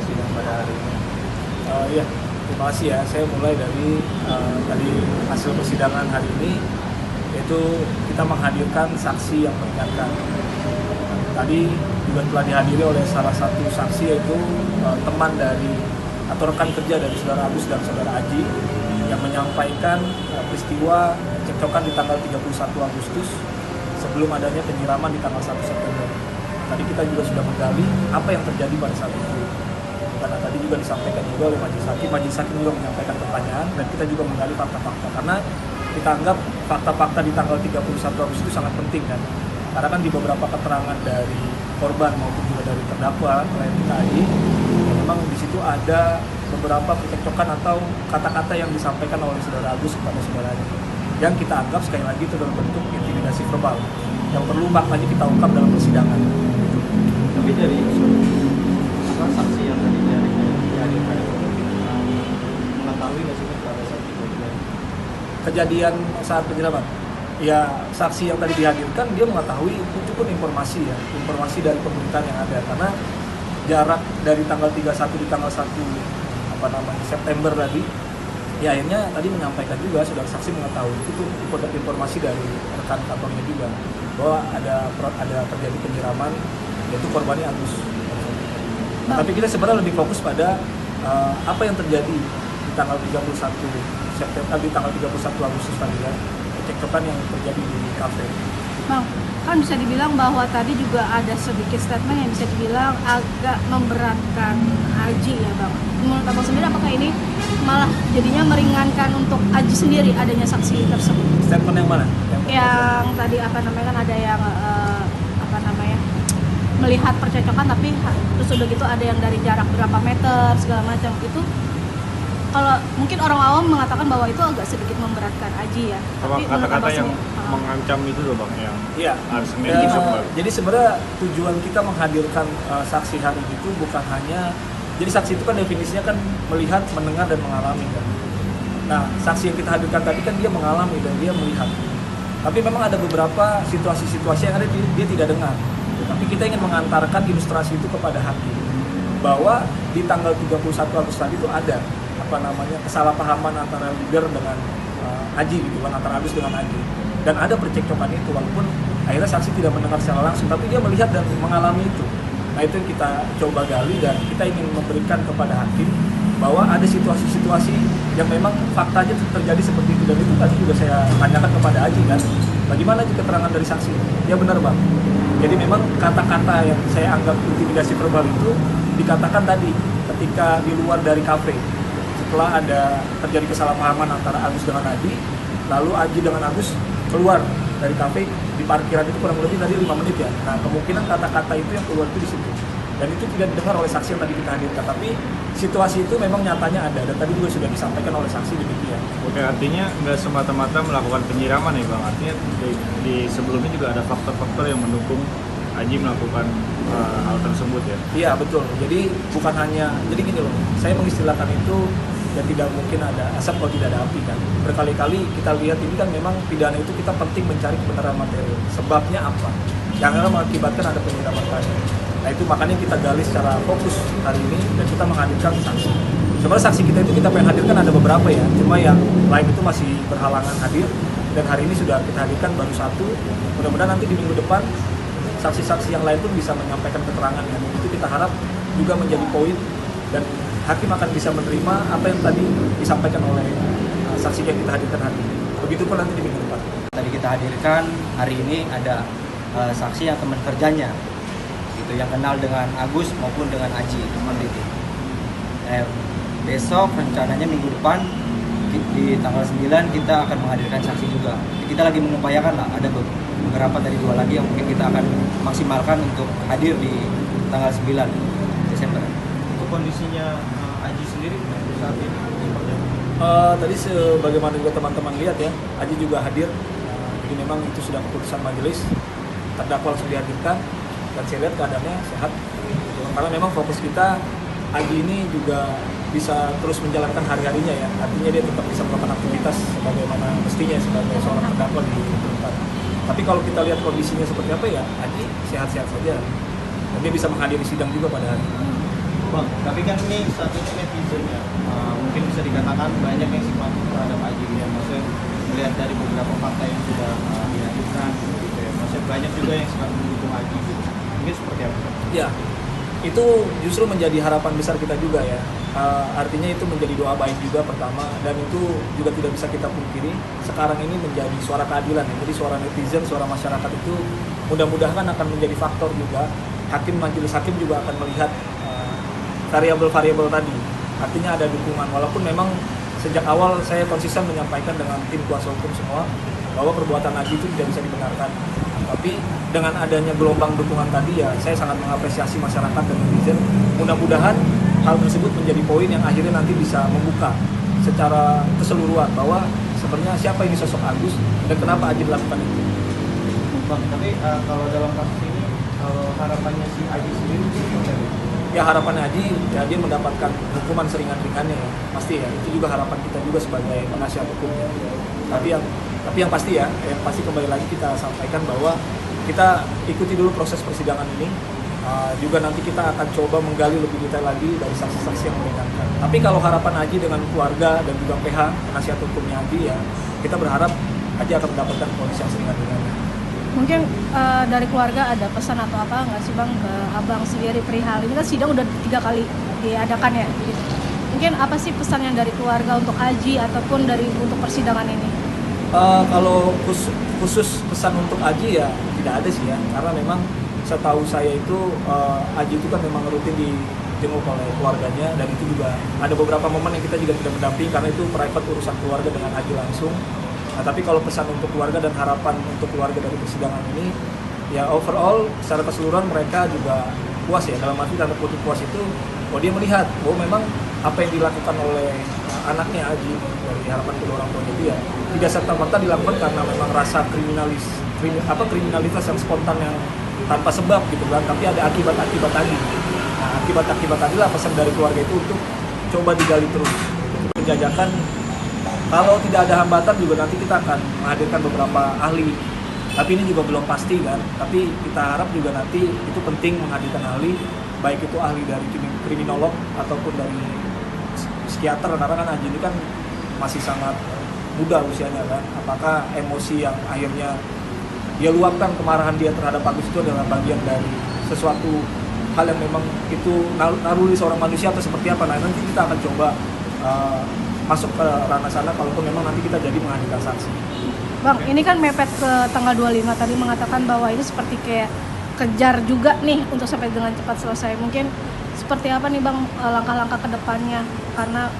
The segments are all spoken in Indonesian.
Sidang pada hari ini. Ya, terima kasih ya. Saya mulai dari tadi hasil persidangan hari ini, yaitu kita menghadirkan saksi yang meringankan. Tadi juga telah dihadiri oleh salah satu saksi, yaitu teman dari atau rekan kerja dari saudara Agus dan saudara Aji, yang menyampaikan peristiwa cekcokan di tanggal 31 Agustus sebelum adanya penyiraman di tanggal 1 September. Tadi kita juga sudah menggali apa yang terjadi pada saat itu. Karena tadi juga disampaikan juga oleh Majelis Hakim juga menyampaikan pertanyaan, dan kita juga menggali fakta-fakta, karena kita anggap fakta-fakta di tanggal 31 Agustus itu sangat penting kan. Karena kan di beberapa keterangan dari korban maupun juga dari terdakwa klien kita Aji, memang di situ ada beberapa percekcokan atau kata-kata yang disampaikan oleh saudara Agus kepada saudaranya, yang kita anggap sekali lagi itu dalam bentuk intimidasi verbal yang perlu maknanya kita ungkap dalam persidangan. Tapi dari saksi yang tadi dihadirkan mengetahui nggak sih pada saat kejadian saat penyiraman? Ya, saksi yang tadi dihadirkan dia mengetahui itu pun informasi ya, informasi dari pemerintahan yang ada, karena jarak dari tanggal 31 di tanggal 1 September tadi, ya akhirnya tadi menyampaikan juga saudara saksi mengetahui itu tuh informasi dari rekan kantornya juga bahwa ada terjadi penyiraman, yaitu korbannya Agus. Tapi kita sebenarnya lebih fokus pada apa yang terjadi di tanggal 31 September, di tanggal 31 Agustus tadi ya, cekcokan yang terjadi di kafe. Bang, kan bisa dibilang bahwa tadi juga ada sedikit statement yang bisa dibilang agak memberatkan Aji ya Bang. Menurut Abang sendiri, apakah ini malah jadinya meringankan untuk Aji sendiri adanya saksi tersebut? Statement yang mana? Yang tadi kan ada yang melihat percecokan, tapi terus udah gitu ada yang dari jarak berapa meter segala macam. Itu kalau mungkin orang awam mengatakan bahwa itu agak sedikit memberatkan Aji ya. Tapi kata-kata yang mengancam itu loh Bang, yang iya, harus jadi sebenarnya tujuan kita menghadirkan saksi hari itu bukan hanya, jadi saksi itu kan definisinya kan melihat, mendengar, dan mengalami kan. Nah, saksi yang kita hadirkan tadi kan dia mengalami dan dia melihat. Tapi memang ada beberapa situasi-situasi yang ada dia tidak dengar. Tapi kita ingin mengantarkan ilustrasi itu kepada hakim bahwa di tanggal 31 Agustus tadi itu ada kesalahpahaman antara leader dengan Aji gitu kan, antara Agus dengan Aji, dan ada percekcokan itu, walaupun akhirnya saksi tidak mendengar secara langsung, tapi dia melihat dan mengalami itu. Nah, itu yang kita coba gali, dan kita ingin memberikan kepada hakim bahwa ada situasi-situasi yang memang faktanya terjadi seperti itu, dan itu tadi juga saya tanyakan kepada Aji kan, bagaimana keterangan dari saksi? Ya benar Bang. Jadi memang kata-kata yang saya anggap intimidasi verbal itu dikatakan tadi ketika di luar dari kafe, setelah ada terjadi kesalahpahaman antara Agus dengan Aji, lalu Aji dengan Agus keluar dari kafe di parkiran itu kurang lebih tadi 5 menit ya. Nah, kemungkinan kata-kata itu yang keluar itu di situ, dan itu tidak didengar oleh saksi yang tadi kita hadirkan. Tapi situasi itu memang nyatanya ada, dan tadi juga sudah disampaikan oleh saksi demikian. Oke, artinya nggak semata-mata melakukan penyiraman ya Bang, artinya di sebelumnya juga ada faktor-faktor yang mendukung Aji melakukan hal tersebut ya? Iya betul, jadi bukan hanya, jadi gini loh, saya mengistilahkan itu ya, tidak mungkin ada asap kalau tidak ada api kan. Berkali-kali kita lihat ini kan memang pidana itu kita penting mencari kebenaran material, sebabnya apa yang akan mengakibatkan ada penyiraman tadi. Nah, itu makanya kita gali secara fokus hari ini, dan kita menghadirkan saksi. Sebenarnya saksi kita itu kita pengen hadirkan ada beberapa ya, cuma yang lain itu masih berhalangan hadir, dan hari ini sudah kita hadirkan baru satu. Mudah-mudahan nanti di minggu depan saksi-saksi yang lain pun bisa menyampaikan keterangannya. Itu kita harap juga menjadi poin, dan hakim akan bisa menerima apa yang tadi disampaikan oleh saksi yang kita hadirkan hari ini. Begitupun nanti di minggu depan. Tadi kita hadirkan hari ini ada saksi yang teman kerjanya, gitu, yang kenal dengan Agus maupun dengan Aji seperti itu. Besok rencananya minggu depan di tanggal 9 kita akan menghadirkan saksi juga. Kita lagi mengupayakan lah, ada beberapa dari 2 lagi yang mungkin kita akan maksimalkan untuk hadir di tanggal 9 Desember. Untuk kondisinya Aji sendiri saat ini Tadi sebagaimana juga teman-teman lihat ya, Aji juga hadir. Jadi memang itu sudah keputusan majelis, terdakwa langsung dihadirkan dan saya lihat keadaannya sehat. Karena memang fokus kita Aji ini juga bisa terus menjalankan hari-harinya ya. Artinya dia tetap bisa melakukan aktivitas sebagaimana mestinya sebagai seorang terdakwa di tuntutan. Tapi kalau kita lihat kondisinya seperti apa ya, Aji sehat-sehat saja. Dan dia bisa menghadiri sidang juga pada hari ini. Bang, tapi kan ini saat ini netizen ya, mungkin bisa dikatakan banyak yang simpati terhadap Aji ya. Maksudnya melihat dari beberapa fakta yang sudah dihadirkan gitu ya. Maksudnya banyak juga yang sangat mendukung Aji gitu. Mungkin seperti apa? Ya, itu justru menjadi harapan besar kita juga ya. Artinya itu menjadi doa baik juga pertama, dan itu juga tidak bisa kita pungkiri. Sekarang ini menjadi suara keadilan ya. Jadi suara netizen, suara masyarakat itu mudah-mudahan akan menjadi faktor juga. Majelis hakim juga akan melihat variabel-variabel tadi. Artinya ada dukungan, walaupun memang sejak awal saya konsisten menyampaikan dengan tim kuasa hukum semua bahwa perbuatan Aji itu tidak bisa dibenarkan. Tapi dengan adanya gelombang dukungan tadi ya, saya sangat mengapresiasi masyarakat dan netizen. Mudah-mudahan hal tersebut menjadi poin yang akhirnya nanti bisa membuka secara keseluruhan bahwa sebenarnya siapa ini sosok Agus dan kenapa Aji melakukan itu. Bang, tapi kalau dalam kasus ini, kalau harapannya si Aji sendiri seperti apa? Ya harapan Aji ya dia mendapatkan hukuman seringan-ringannya ya, pasti ya, itu juga harapan kita juga sebagai penasihat hukumnya. Tapi yang pasti ya, yang pasti kembali lagi kita sampaikan bahwa kita ikuti dulu proses persidangan ini. Juga nanti kita akan coba menggali lebih detail lagi dari saksi-saksi yang meringankan. Tapi kalau harapan Aji dengan keluarga dan juga PH penasihat hukumnya Aji ya, kita berharap Aji akan mendapatkan vonis yang seringan-ringannya. Mungkin dari keluarga ada pesan atau apa nggak sih Bang ke Abang sendiri perihal ini kan sidang udah 3 kali diadakan ya gitu. Mungkin apa sih pesannya dari keluarga untuk Aji ataupun untuk persidangan ini? Kalau khusus pesan untuk Aji ya tidak ada sih ya, karena memang setahu saya itu Aji itu kan memang rutin dijenguk oleh keluarganya, dan itu juga ada beberapa momen yang kita juga tidak mendampingi karena itu private urusan keluarga dengan Aji langsung. Nah, tapi kalau pesan untuk keluarga dan harapan untuk keluarga dari persidangan ini, ya overall secara keseluruhan mereka juga puas ya, dalam arti tanda kutip puas itu, bahwa dia melihat bahwa memang apa yang dilakukan oleh anaknya Aji dari harapan kedua orang tua itu ya tidak serta-merta dilakukan karena memang rasa kriminalitas yang spontan yang tanpa sebab gitu kan, tapi ada akibat-akibat tadi. Nah, akibat-akibat tadilah pesan dari keluarga itu untuk coba digali terus. Penjajakan, kalau tidak ada hambatan juga nanti kita akan menghadirkan beberapa ahli. Tapi ini juga belum pasti kan. Tapi kita harap juga nanti itu penting menghadirkan ahli, baik itu ahli dari kriminolog ataupun dari psikiater, karena kan Aji ini kan masih sangat muda usianya kan. Apakah emosi yang akhirnya dia luapkan, kemarahan dia terhadap Agus itu adalah bagian dari sesuatu hal yang memang itu naluri seorang manusia atau seperti apa? Nah, nanti kita akan coba masuk ke ranah sana kalaupun memang nanti kita jadi menghadirkan saksi. Bang, ini kan mepet ke tanggal 25 tadi mengatakan bahwa ini seperti kayak kejar juga nih untuk sampai dengan cepat selesai. Mungkin seperti apa nih Bang langkah-langkah ke depannya karena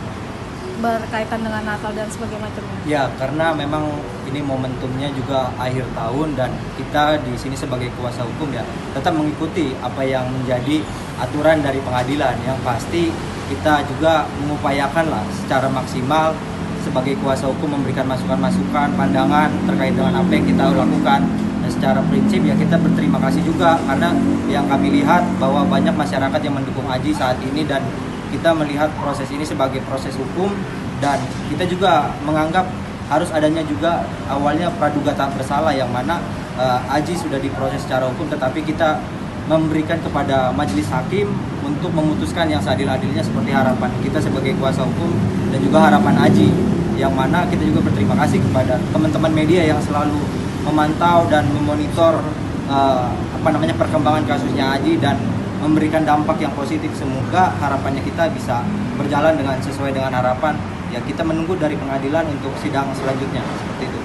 berkaitan dengan Natal dan sebagainya macamnya? Ya, karena memang ini momentumnya juga akhir tahun dan kita di sini sebagai kuasa hukum ya tetap mengikuti apa yang menjadi aturan dari pengadilan. Yang pasti kita juga mengupayakan lah secara maksimal sebagai kuasa hukum memberikan masukan-masukan, pandangan terkait dengan apa yang kita lakukan. Dan secara prinsip ya kita berterima kasih juga karena yang kami lihat bahwa banyak masyarakat yang mendukung Aji saat ini, dan kita melihat proses ini sebagai proses hukum, dan kita juga menganggap harus adanya juga awalnya praduga tak bersalah, yang mana Aji sudah diproses secara hukum, tetapi kita memberikan kepada majelis hakim untuk memutuskan yang seadil-adilnya seperti harapan kita sebagai kuasa hukum dan juga harapan Aji, yang mana kita juga berterima kasih kepada teman-teman media yang selalu memantau dan memonitor perkembangan kasusnya Aji dan memberikan dampak yang positif. Semoga harapannya kita bisa berjalan dengan sesuai dengan harapan. Ya, kita menunggu dari pengadilan untuk sidang selanjutnya seperti itu.